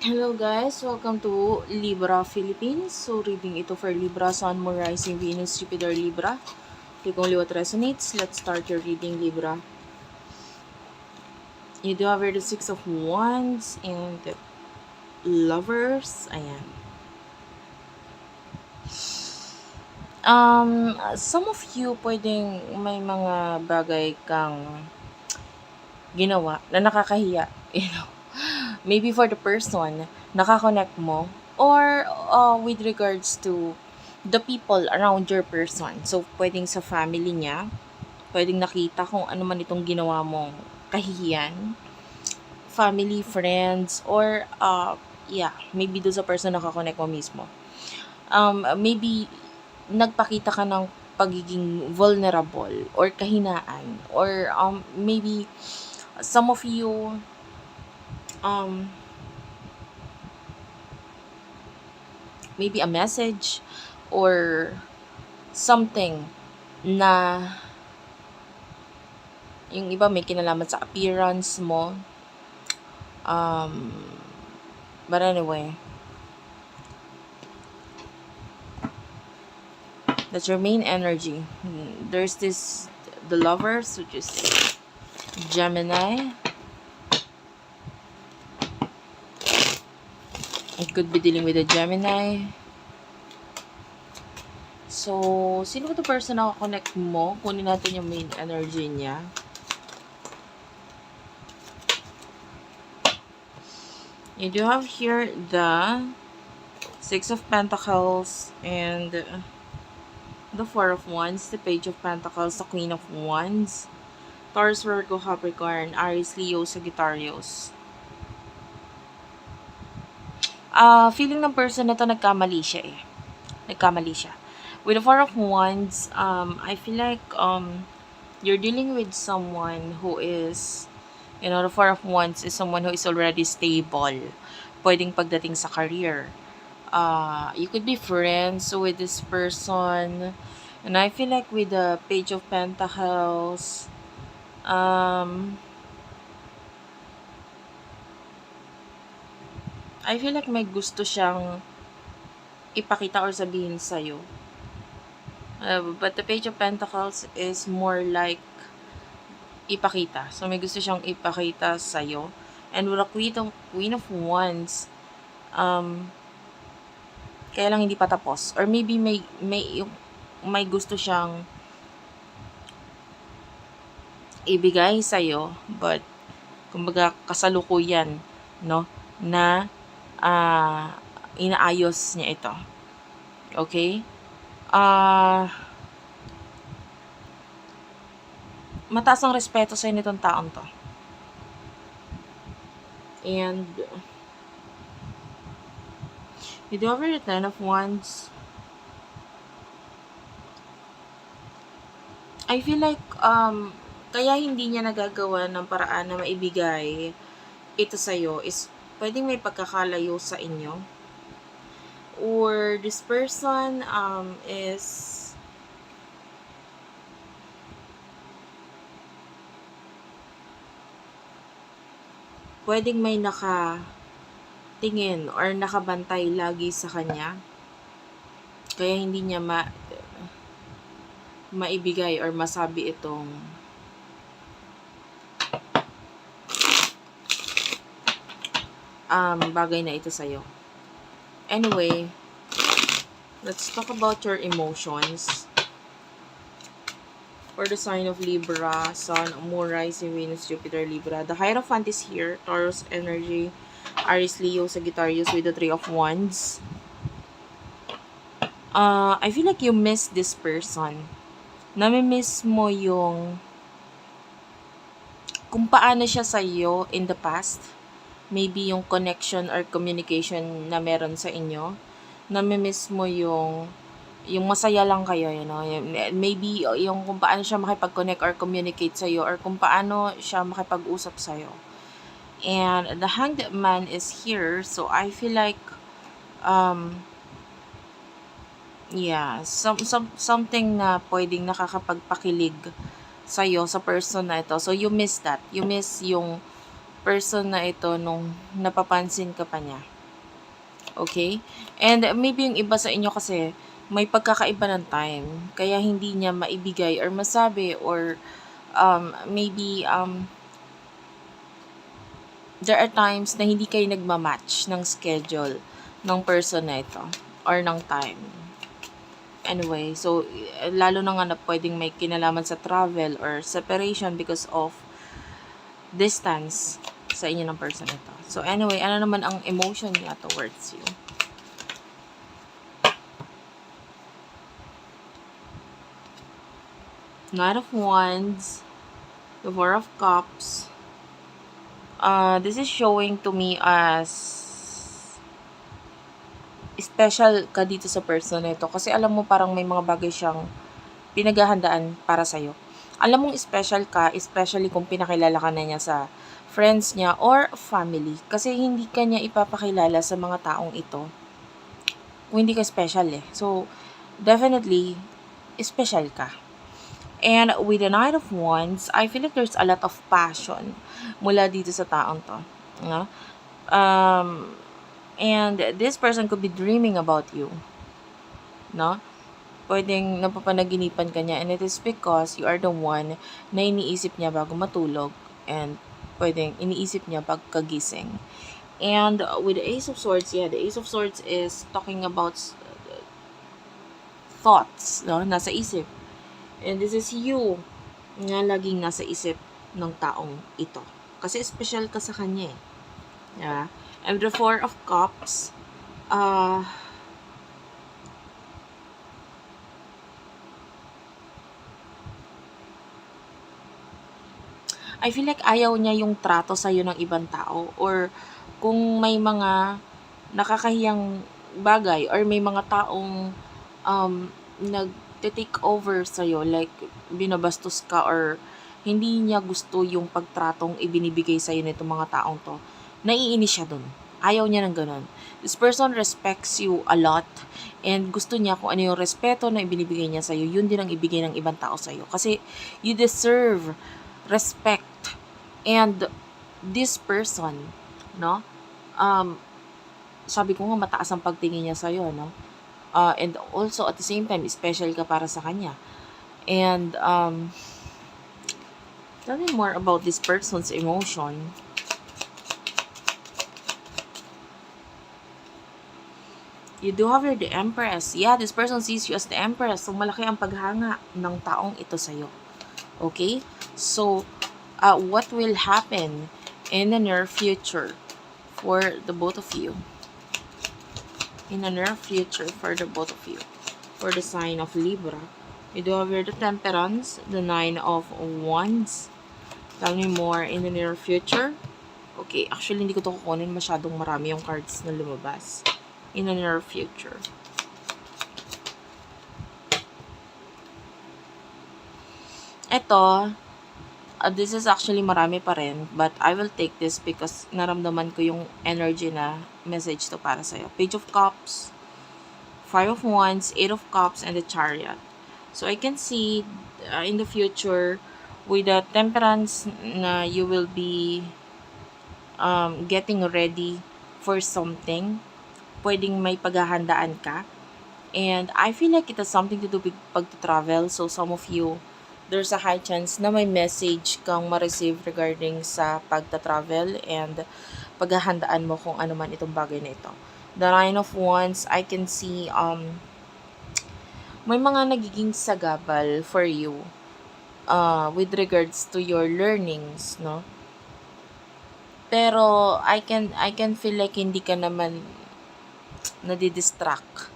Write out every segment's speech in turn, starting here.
Hello guys, welcome to Libra Philippines. So reading ito for Libra, Sun, Moon, Rising, Venus, Jupiter, Libra. Click only what resonates. Let's start your reading, Libra. You do have here the Six of Wands and the Lovers. Ayan. Some of you pwedeng may mga bagay kang ginawa na nakakahiya, you know. Maybe for the person nakakonect mo or with regards to the people around your person. So, pwedeng sa family niya, pwedeng nakita kung ano man itong ginawa mong kahihiyan, family, friends, or yeah, maybe doon sa person nakakonect mo mismo. Maybe nagpakita ka ng pagiging vulnerable or kahinaan or maybe some of you maybe a message or something na yung iba may kinalaman sa appearance mo. But anyway, that's your main energy. There's the Lovers, which is Gemini. It could be dealing with a Gemini. So, sino ba ito person na connect mo? Kunin natin yung main energy niya. You do have here the Six of Pentacles and the Four of Wands, the Page of Pentacles, the Queen of Wands, Taurus, Virgo, Capricorn, Aries, Leo, Sagittarius. Feeling ng person na to nagkamali siya eh. Nagkamali siya. With the Four of Wands, I feel like you're dealing with someone who is, the Four of Wands is someone who is already stable. Pwedeng pagdating sa career. You could be friends with this person. And I feel like with the Page of Pentacles, I feel like may gusto siyang ipakita or sabihin sa'yo. But the Page of Pentacles is more like ipakita. So, may gusto siyang ipakita sa'yo. And with the Queen of Wands, kaya lang hindi pa tapos. Or maybe may gusto siyang ibigay sa'yo, but kumbaga kasalukuyan, no? Na inaayos niya ito. Okay? Mataas ang respeto sa nitong taong to. And you do have the Ten of Wands. I feel like kaya hindi niya nagagawa ng paraan na maibigay ito sa'yo is pwedeng may pagkakalayo sa inyo. Or this person is pwedeng may nakatingin or nakabantay lagi sa kanya. Kaya hindi niya maibigay or masabi itong bagay na ito sa'yo. Anyway, let's talk about your emotions. For the sign of Libra, Sun, Moon, Rising, Venus, Jupiter, Libra. The Hierophant is here. Taurus energy. Aries, Leo, Sagittarius with the Three of Wands. I feel like you miss this person. Nami-miss mo yung kung paano siya sa'yo in the past. Maybe yung connection or communication na meron sa inyo. Nami-miss mo yung masaya lang kayo, maybe yung kung paano siya makipag-connect or communicate sa'yo or kung paano siya makipag-usap sa'yo. And the Hanged Man is here, so I feel like something na pwedeng nakakapagpakilig sa'yo, sa person na ito. So, you miss that. You miss yung person na ito nung napapansin ka pa niya. Okay? And maybe yung iba sa inyo kasi may pagkakaiba ng time kaya hindi niya maibigay or masabi or maybe there are times na hindi kayo nagma-match ng schedule ng person na ito or ng time. Anyway, so lalo na nga na pwedeng may kinalaman sa travel or separation because of distance sa inyo ng person ito. So anyway, ano naman ang emotion niya towards you? Knight of Wands, the Four of Cups. This is showing to me as special ka dito sa person na ito. Kasi alam mo parang may mga bagay siyang pinaghahandaan para sa'yo. Alam mong special ka, especially kung pinakilala ka na niya sa friends niya or family. Kasi hindi ka niya ipapakilala sa mga taong ito kung hindi ka special eh. So, definitely, special ka. And with the Knight of Wands, I feel like there's a lot of passion mula dito sa taong to. No? And this person could be dreaming about you. No? Pwedeng napapanaginipan ka niya and it is because you are the one na iniisip niya bago matulog and pwedeng iniisip niya pagkagising. And with the Ace of Swords, yeah, the Ace of Swords is talking about thoughts, no? Nasa isip. And this is you nga laging nasa isip ng taong ito. Kasi special ka sa kanya eh. Yeah. And the Four of Cups, I feel like ayaw niya yung trato sa'yo ng ibang tao or kung may mga nakakahiyang bagay or may mga taong nag-take over sa'yo, like binabastos ka or hindi niya gusto yung pagtratong ibinibigay sa'yo nitong mga taong to, naiinis siya dun. Ayaw niya ng ganun. This person respects you a lot and gusto niya kung ano yung respeto na ibinibigay niya sa'yo, yun din ang ibigay ng ibang tao sa'yo. Kasi you deserve respect. And this person, no? Sabi ko nga mataas ang pagtingin niya sa'yo, no? And also at the same time, special ka para sa kanya. And tell me more about this person's emotion. You do have here the Empress. Yeah, this person sees you as the Empress. So, malaki ang paghanga ng taong ito sa'yo. Okay? So, what will happen in the near future for the both of you? In the near future for the both of you. For the sign of Libra. You do have here the Temperance, the Nine of Wands. Tell me more in the near future. Okay, actually hindi ko to kukunin. Masyadong marami yung cards na lumabas. In the near future. Ito, this is actually marami pa rin, but I will take this because naramdaman ko yung energy na message to para sa'yo. Page of Cups, Five of Wands, Eight of Cups, and the Chariot. So, I can see in the future, with the Temperance na you will be getting ready for something. Pwedeng may paghahandaan ka. And I feel like it has something to do with pag-travel. So, some of you, there's a high chance na may message kang ma-receive regarding sa pagta-travel and paghahandaan mo kung ano man itong bagay na ito. The Nine of Wands, I can see may mga nagiging sagabal for you with regards to your learnings, no? Pero I can feel like hindi ka naman nadidistract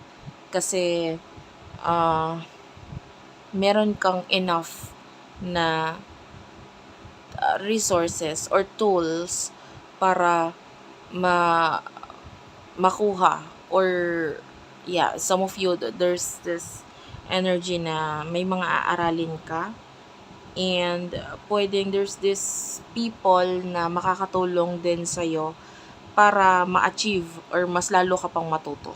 kasi meron kang enough na resources or tools para makuha or yeah, some of you there's this energy na may mga aaralin ka and pwedeng there's this people na makakatulong din sa'yo para ma-achieve or mas lalo ka pang matuto.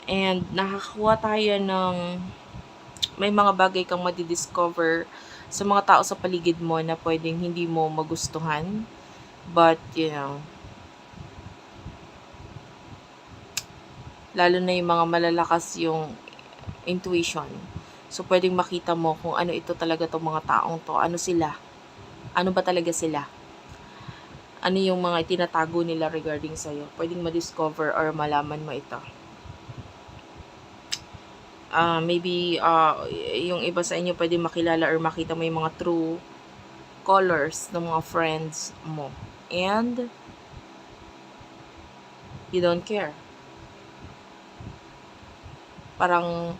And nakakuha tayo ng may mga bagay kang madidiscover sa mga tao sa paligid mo na pwedeng hindi mo magustuhan. But, you know, lalo na yung mga malalakas yung intuition. So, pwedeng makita mo kung ano ito talaga tong mga taong to. Ano sila? Ano ba talaga sila? Ano yung mga itinatago nila regarding sa'yo? Pwedeng ma-discover or malaman mo ito. Maybe, yung iba sa inyo pwede makilala or makita mo yung mga true colors ng mga friends mo. And, you don't care. Parang,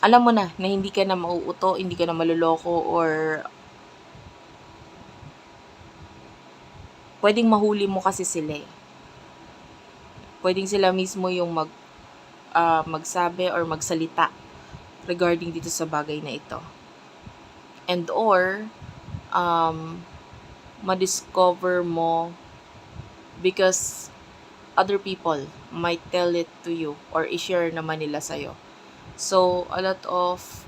alam mo na hindi ka na mauuto, hindi ka na maluloko, or pwedeng mahuli mo kasi sila eh. Pwedeng sila mismo yung magsabi or magsalita regarding dito sa bagay na ito. And or, ma-discover mo because other people might tell it to you or i-share naman nila sa'yo. So, a lot of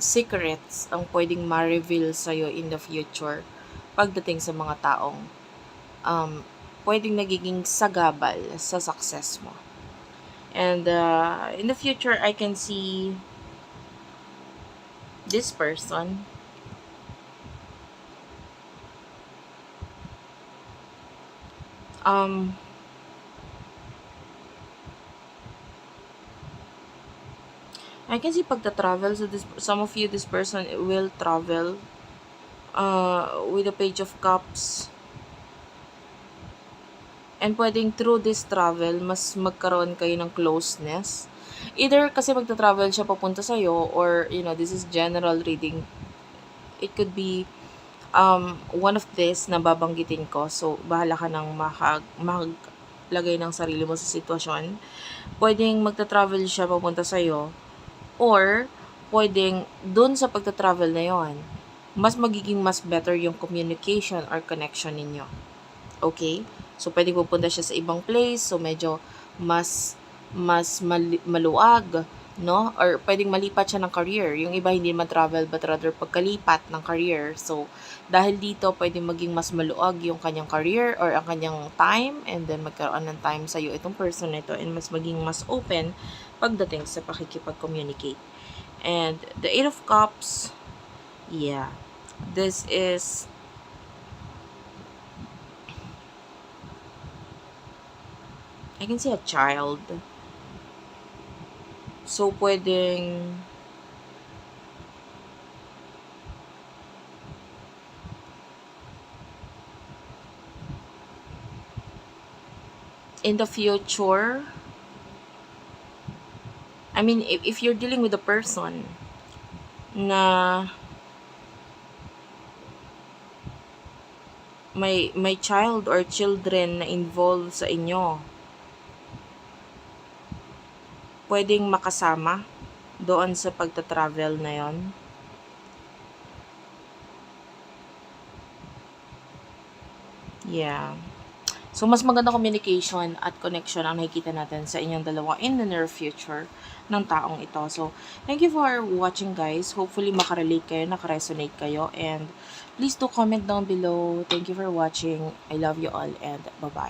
secrets ang pwedeng ma-reveal sa'yo in the future pagdating sa mga taong pwedeng nagiging sagabal sa success mo. And in the future, I can see this person I can see pagta-travel. So some of you, this person will travel with the Page of Cups. And pwedeng through this travel, mas magkaroon kayo ng closeness. Either kasi magta-travel siya papunta sa'yo, or, this is general reading. It could be one of this na babanggitin ko. So, bahala ka nang maglagay ng sarili mo sa sitwasyon. Pwedeng magta-travel siya papunta sa'yo, or pwedeng dun sa pagta-travel na yon, mas magiging mas better yung communication or connection ninyo. Okay? So, pwedeng pupunta siya sa ibang place, so medyo mas maluwag, no? Or pwedeng malipat siya ng career. Yung iba hindi travel but rather pagkalipat ng career. So, dahil dito, pwedeng maging mas maluwag yung kanyang career or ang kanyang time, and then magkaroon ng time sa'yo itong person nito, and mas maging mas open pagdating sa pakikipag-communicate. And the Eight of Cups, yeah, this is I can see a child. So, pwedeng in the future, I mean, if you're dealing with a person na may child or children na involved sa inyo, pwedeng makasama doon sa pagta-travel na yon. Yeah. So, mas maganda communication at connection ang nakikita natin sa inyong dalawa in the near future ng taong ito. So, thank you for watching, guys. Hopefully, makarelate kayo, nakaresonate kayo. And please do comment down below. Thank you for watching. I love you all, and bye-bye.